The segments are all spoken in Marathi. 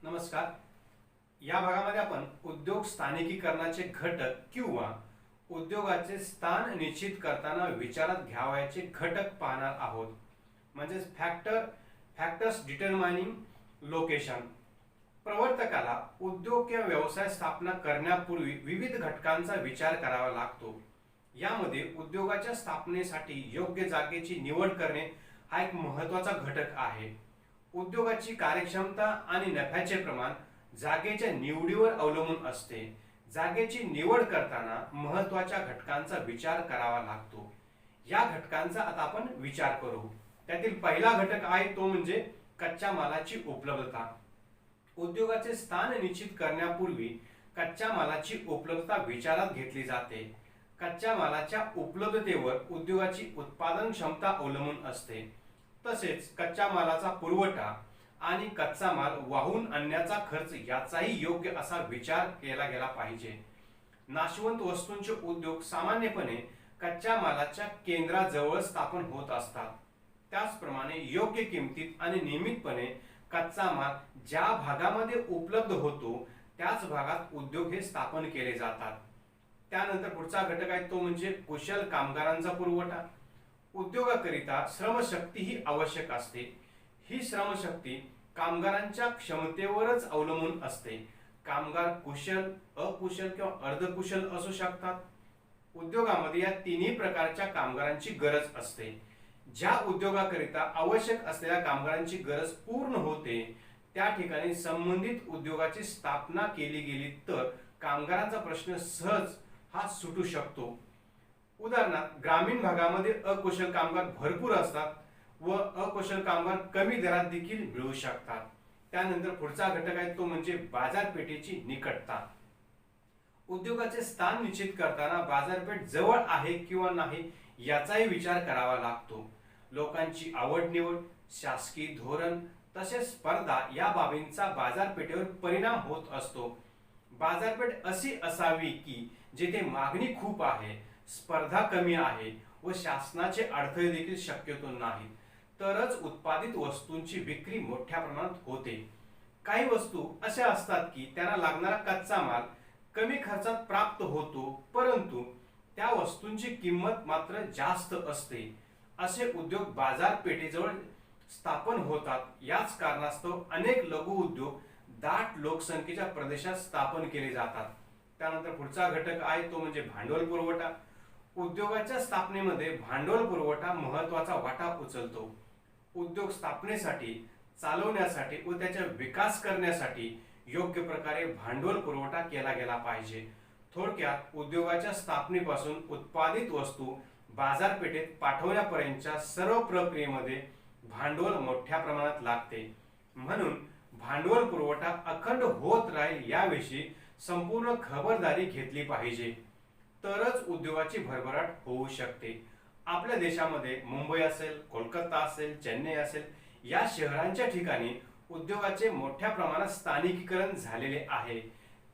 नमस्कार. या भागामध्ये आपण उद्योग स्थानिकीकरणाचे घटक किंवा उद्योगाचे स्थान निश्चित करताना विचारात घ्यावयाचे घटक पाहणार आहोत. म्हणजे फॅक्टर्स डिटरमाइनिंग लोकेशन. प्रवर्तकाला उद्योग किंवा व्यवसाय स्थापना करण्यापूर्वी विविध घटकांचा विचार करावा लागतो. यामध्ये उद्योगाच्या स्थापनेसाठी योग्य जागेची निवड करणे हा एक महत्त्वाचा घटक आहे. उद्योगाची कार्यक्षमता आणि नफ्याचे प्रमाण जागेच्या निवडीवर अवलंबून असते. जागेची निवड करताना महत्त्वाच्या घटकांचा विचार करावा लागतो. या घटकांचा आता आपण विचार करू. त्यातील पहिला घटक आहे तो म्हणजे कच्च्या मालाची उपलब्धता. उद्योगाचे स्थान निश्चित करण्यापूर्वी कच्च्या मालाची उपलब्धता विचारात घेतली जाते. कच्च्या मालाच्या उपलब्धतेवर उद्योगाची उत्पादन क्षमता अवलंबून असते. तसेच कच्च्या मालाचा पुरवठा आणि कच्चा माल वाहून आणण्याचा खर्च याचाही योग्य असा विचार केला गेला पाहिजे. नाशवंत वस्तूंचे उद्योग सामान्यपणे कच्च्या मालाच्या केंद्राजवळ स्थापन होत असतात. त्याचप्रमाणे योग्य किमतीत आणि नियमितपणे कच्चा माल ज्या भागामध्ये उपलब्ध होतो त्याच भागात उद्योग हे स्थापन केले जातात. त्यानंतर पुढचा घटक आहे तो म्हणजे कुशल कामगारांचा पुरवठा. उद्योगाकरिता श्रमशक्ती ही आवश्यक असते. ही श्रमशक्ती कामगारांच्या क्षमतेवरच अवलंबून असते. कामगार कुशल, अकुशल किंवा अर्धकुशल असू शकतात. उद्योगामध्ये या तिन्ही प्रकारच्या कामगारांची गरज असते. ज्या उद्योगाकरिता आवश्यक असलेल्या कामगारांची गरज पूर्ण होते त्या ठिकाणी संबंधित उद्योगाची स्थापना केली गेली तर कामगारांचा प्रश्न सहज हा सुटू शकतो. उदाहरणार्थ ग्रामीण भागामध्ये अकुशल कामगार भरपूर असतात व अकुशल कामगार कमी दरात देखील मिळू शकतात. त्यानंतर पुढचा घटक आहे तो म्हणजे बाजारपेठेची निकटता. उद्योगाचे स्थान निश्चित करताना बाजारपेठ जवळ आहे किंवा नाही याचाही विचार करावा लागतो. लोकांची आवड निवड, शासकीय धोरण तसेच स्पर्धा या बाबींचा बाजारपेठेवर परिणाम होत असतो. बाजारपेठ अशी असावी की जेथे मागणी खूप आहे, स्पर्धा कमी आहे व शासनाचे अडथळे देखील शक्यतो नाहीत, तरच उत्पादित वस्तूंची विक्री मोठ्या प्रमाणात होते. काही वस्तू अशा असतात की त्यांना लागणारा कच्चा माल कमी खर्चात प्राप्त होतो परंतु त्या वस्तूंची किंमत मात्र जास्त असते. असे उद्योग बाजारपेठेजवळ स्थापन होतात. याच कारणास्तव अनेक लघु उद्योग दाट लोकसंख्येच्या प्रदेशात स्थापन केले जातात. त्यानंतर पुढचा घटक आहे तो म्हणजे भांडवल पुरवठा. उद्योगाच्या स्थापनेमध्ये भांडवल पुरवठा महत्त्वाचा वाटा उचलतो. उद्योग स्थापनेसाठी, चालवण्यासाठी व त्याचा विकास करण्यासाठी योग्य प्रकारे भांडवल पुरवठा केला गेला पाहिजे. थोडक्यात उद्योगाच्या स्थापनेपासून उत्पादित वस्तू बाजारपेठेत पाठवण्यापर्यंतच्या सर्व प्रक्रियेमध्ये भांडवल मोठ्या प्रमाणात लागते. म्हणून भांडवल पुरवठा अखंड होत राहील याविषयी संपूर्ण खबरदारी घेतली पाहिजे, तरच उद्योगाची भरभराट होऊ शकते. आपल्या देशामध्ये मुंबई असेल, कोलकाता असेल, चेन्नई असेल या शहरांच्या ठिकाणी उद्योगाचे मोठ्या प्रमाणात स्थानिकीकरण झालेले आहे.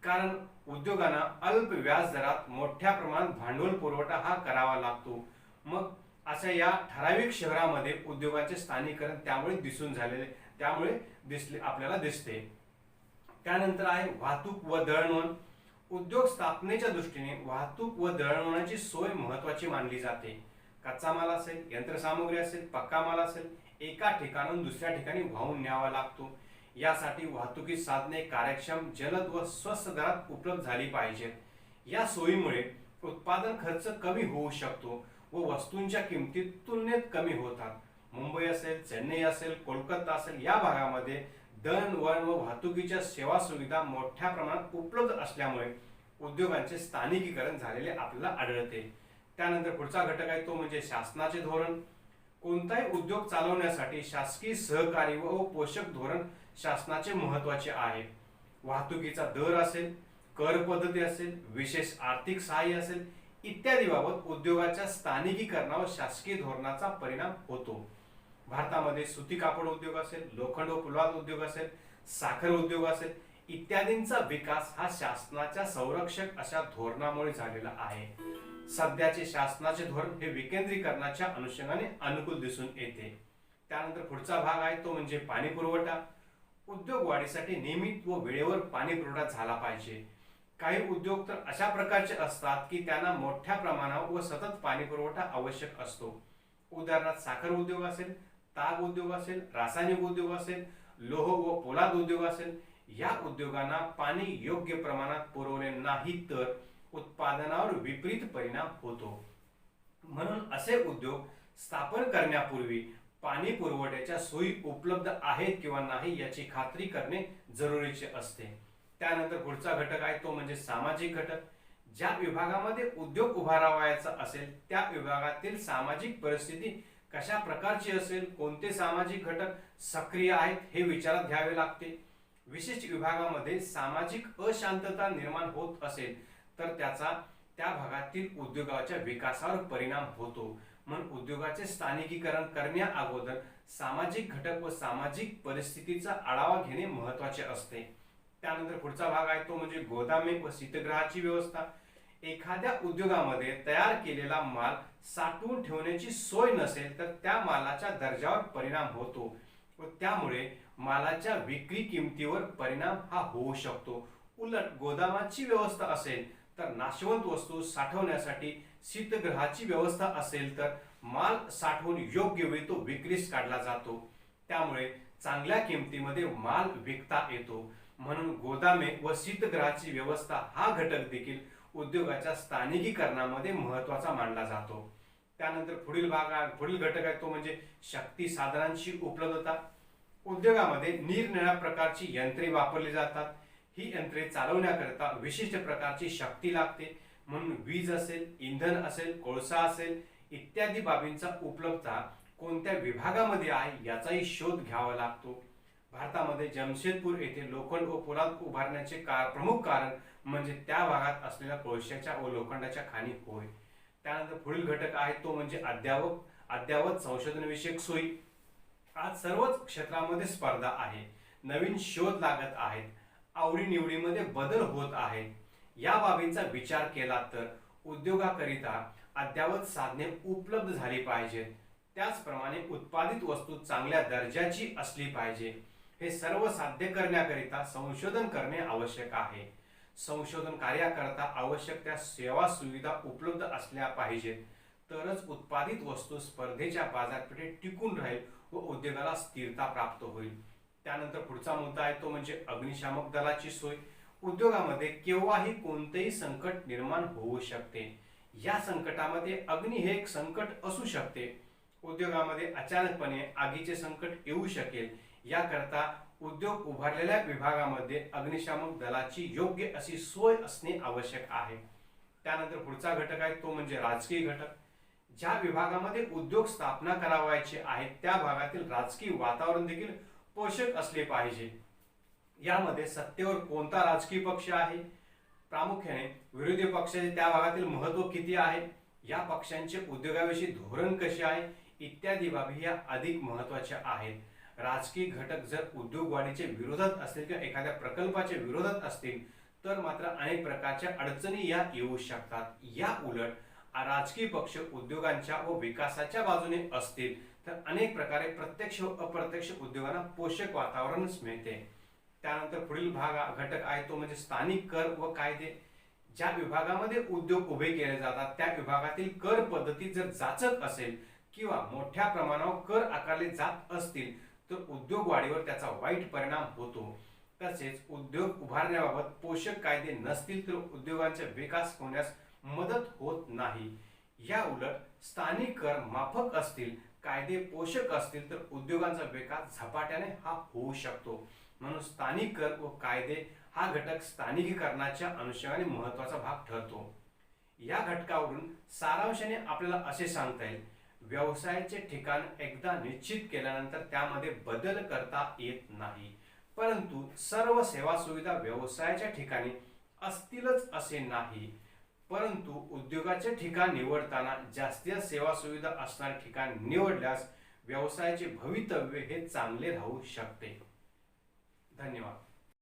कारण उद्योगांना अल्प व्याज दरात मोठ्या प्रमाणात भांडवल पुरवठा हा करावा लागतो. मग अशा या ठराविक शहरामध्ये उद्योगाचे स्थानिकीकरण त्यामुळे आपल्याला दिसते. त्यानंतर आहे वाहतूक व दळणवळण. उद्योग स्थापनेच्या दृष्टीने वाहतूक व दळणवळणाची सोय महत्त्वाची मानली जाते. कच्चा माल असेल, यंत्रसामुग्री असेल, पक्का माल असेल, एका ठिकाणाहून दुसऱ्या ठिकाणी वाहून न्यावा लागतो. यासाठी वाहतुकी साधने कार्यक्षम, जलद व स्वस्त दरात उपलब्ध झाली पाहिजेत. या सोयीमुळे उत्पादन खर्च कमी होऊ शकतो व वस्तूंच्या किमती तुलनेत कमी होतात. मुंबई असेल, चेन्नई असेल, कोलकाता असेल या भागामध्ये दळणवळण व वाहतुकीच्या सेवा सुविधा मोठ्या प्रमाणात उपलब्ध असल्यामुळे उद्योगांचे स्थानिकीकरण झालेले आपल्याला आढळते. त्यानंतर पुढचा घटक आहे तो म्हणजे शासनाचे धोरण. कोणताही उद्योग चालवण्यासाठी शासकीय सहकारी व पोषक धोरण शासनाचे महत्त्वाचे आहे. वाहतुकीचा दर असेल, कर पद्धती असेल, विशेष आर्थिक सहाय्य असेल इत्यादी बाबत उद्योगाच्या स्थानिकीकरणावर शासकीय धोरणाचा परिणाम होतो. भारतामध्ये सुती कापड उद्योग असेल, लोखंड व पोलाद उद्योग असेल, साखर उद्योग असेल इत्यादींचा विकास हा शासनाच्या संरक्षक अशा धोरणामुळे झालेला आहे. सध्याचे शासनाचे धोरण हे विकेंद्रीकरणाच्या अनुषंगाने अनुकूल दिसून येते. त्यानंतर पुढचा भाग आहे तो म्हणजे पाणी पुरवठा. उद्योग वाढीसाठी नियमित व वेळेवर पाणी पुरवठा झाला पाहिजे. काही उद्योग तर अशा प्रकारचे असतात की त्यांना मोठ्या प्रमाणावर व सतत पाणी पुरवठा आवश्यक असतो. उदाहरणार्थ साखर उद्योग असेल, ताग उद्योग असेल, रासायनिक उद्योग असेल, लोह व पोलाद उद्योग असेल. या उद्योगांना पाणी योग्य प्रमाणात पुरवले नाही तर उत्पादनावर विपरीत परिणाम होतो. म्हणून असे उद्योग स्थापन करण्यापूर्वी पाणी पुरवठ्याच्या सोयी उपलब्ध आहेत किंवा नाही याची खात्री करणे जरुरीचे असते. त्यानंतर पुढचा घटक आहे तो म्हणजे सामाजिक घटक. ज्या विभागामध्ये उद्योग उभारावायचा असेल त्या विभागातील सामाजिक परिस्थिती कशा प्रकारची असेल, कोणते सामाजिक घटक सक्रिय आहेत हे विचारात घ्यावे लागते. विशिष्ट विभागामध्ये सामाजिक अशांतता निर्माण होत असेल तर त्याचा त्या भागातील उद्योगाच्या विकासावर परिणाम होतो. म्हणून उद्योगाचे स्थानिकीकरण करण्या अगोदर सामाजिक घटक व सामाजिक परिस्थितीचा आढावा घेणे महत्त्वाचे असते. त्यानंतर पुढचा भाग आहे तो म्हणजे गोदामे व शीतगृहाची व्यवस्था. एखाद्या उद्योगामध्ये तयार केलेला माल साठवून ठेवण्याची सोय नसेल तर त्या मालाच्या दर्जावर परिणाम होतो व त्यामुळे मालाच्या विक्री किमतीवर परिणाम हा होऊ शकतो. उलट गोदामाची व्यवस्था असेल तर नाशवंत वस्तू साठवण्यासाठी शीतगृहाची व्यवस्था असेल तर माल साठवून योग्य वेळी तो विक्रीस काढला जातो. त्यामुळे चांगल्या किमतीमध्ये माल विकता येतो. म्हणून गोदामे व शीतगृहाची व्यवस्था हा घटक देखील उद्योगाच्या स्थानिकीकरणामध्ये महत्त्वाचा मानला जातो. त्यानंतर पुढील घटक आहे तो म्हणजे शक्ती साधनांची उपलब्धता. उद्योगामध्ये निरनिराळ्या प्रकारची यंत्रे वापरली जातात. ही यंत्रे चालवण्याकरिता विशिष्ट प्रकारची शक्ती लागते. म्हणून वीज असेल, इंधन असेल, कोळसा असेल इत्यादी बाबींचा उपलब्धता कोणत्या विभागामध्ये आहे याचाही शोध घ्यावा लागतो. भारतामध्ये जमशेदपूर येथे लोखंड व पोलाद उभारण्याचे प्रमुख कारण म्हणजे त्या भागात असलेल्या कोळशाच्या व लोखंडाच्या खाणी होय. त्यानंतर पुढील घटक आहे तो म्हणजे अद्ययावत संशोधन विषयक सोयी. आज सर्वच क्षेत्रामध्ये स्पर्धा आहे, नवीन शोध लागत आहेत, आवडीनिवडीमध्ये बदल होत आहेत. या बाबींचा विचार केला तर उद्योगाकरिता अद्ययावत साधने उपलब्ध झाली पाहिजेत. त्याचप्रमाणे उत्पादित वस्तू चांगल्या दर्जाची असली पाहिजे. हे सर्व साध्य करण्याकरिता संशोधन करणे आवश्यक आहे. संशोधन कार्याकरता आवश्यक त्या सेवा सुविधा उपलब्ध असल्या पाहिजेत तरच उत्पादित वस्तू स्पर्धेच्या बाजारपेठेत टिकून राहील व उद्योगाला स्थिरता प्राप्त होईल. त्यानंतर पुढचा मुद्दा आहे तो म्हणजे अग्निशामक दलाची सोय. उद्योगामध्ये केव्हाही कोणतेही संकट निर्माण होऊ शकते. या संकटामध्ये अग्नी हे एक संकट असू शकते. उद्योगामध्ये अचानकपणे आगीचे संकट येऊ शकेल. याकरता उद्योग उभारलेल्या विभागामध्ये अग्निशामक दलाची योग्य अशी सोय असणे आवश्यक आहे. त्यानंतर पुढचा घटक आहे तो म्हणजे राजकीय घटक. ज्या विभागामध्ये उद्योग स्थापना करावायचे आहे त्या भागातील राजकीय वातावरण देखील पोषक असले पाहिजे. यामध्ये सत्तेवर कोणता राजकीय पक्ष आहे, प्रामुख्याने विरोधी पक्षाचे त्या भागातील महत्त्व किती आहे, या पक्षांचे उद्योगाविषयी धोरण कसे आहे इत्यादी बाबी या अधिक महत्त्वाच्या आहेत. राजकीय घटक जर उद्योग वाढीच्या विरोधात असतील किंवा एखाद्या प्रकल्पाच्या विरोधात असतील तर मात्र अनेक प्रकारच्या अडचणी या येऊ शकतात. या उलट राजकीय पक्ष उद्योगांच्या व विकासाच्या बाजूने असतील तर अनेक प्रकारे प्रत्यक्ष व अप्रत्यक्ष उद्योगांना पोषक वातावरणच मिळते. त्यानंतर पुढील घटक आहे तो म्हणजे स्थानिक कर व कायदे. ज्या विभागामध्ये उद्योग उभे केले जातात त्या विभागातील कर पद्धती जर जाचक असेल किंवा मोठ्या प्रमाणावर कर आकारले जात असतील तर उद्योग वाढीवर त्याचा वाईट परिणाम होतो. तसेच उद्योग उभारण्याबाबत पोषक कायदे नसतील तर उद्योगांचा विकास होण्यास मदत होत नाही. या उलट स्थानिक कर माफक असतील, कायदे पोषक असतील तर उद्योगांचा विकास झपाट्याने हा होऊ शकतो. म्हणून स्थानिक कर व कायदे हा घटक स्थानिकीकरणाच्या अनुषंगाने महत्त्वाचा भाग ठरतो. या घटकावरून सारांशाने आपल्याला असे सांगता येईल, व्यवसायाचे ठिकाण एकदा निश्चित केल्यानंतर त्यामध्ये बदल करता येत नाही. परंतु सर्व सेवा सुविधा व्यवसायाच्या ठिकाणी असतीलच असे नाही. परंतु उद्योगाचे ठिकाण निवडताना जास्तीत सेवा सुविधा असणारे ठिकाण निवडल्यास व्यवसायाचे भवितव्य हे चांगले राहू शकते. धन्यवाद.